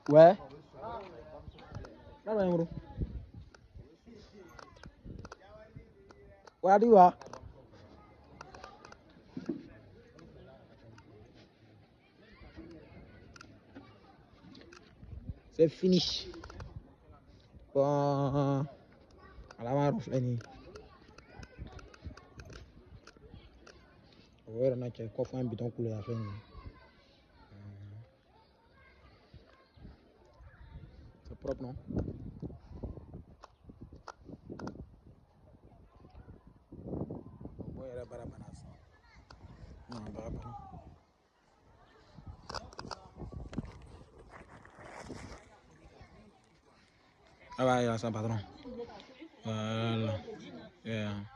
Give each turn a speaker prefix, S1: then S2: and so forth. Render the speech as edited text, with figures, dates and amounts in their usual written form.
S1: Ouais. Là, bro. Ouais, dis quoi? C'est fini. Bon. À la main, reflet. Ouais, on a un bidon couleur à faire. C'est propre, non? Bon, il y a pas non, pas. Ah, ouais, il y a ça, patron. Voilà. Yeah.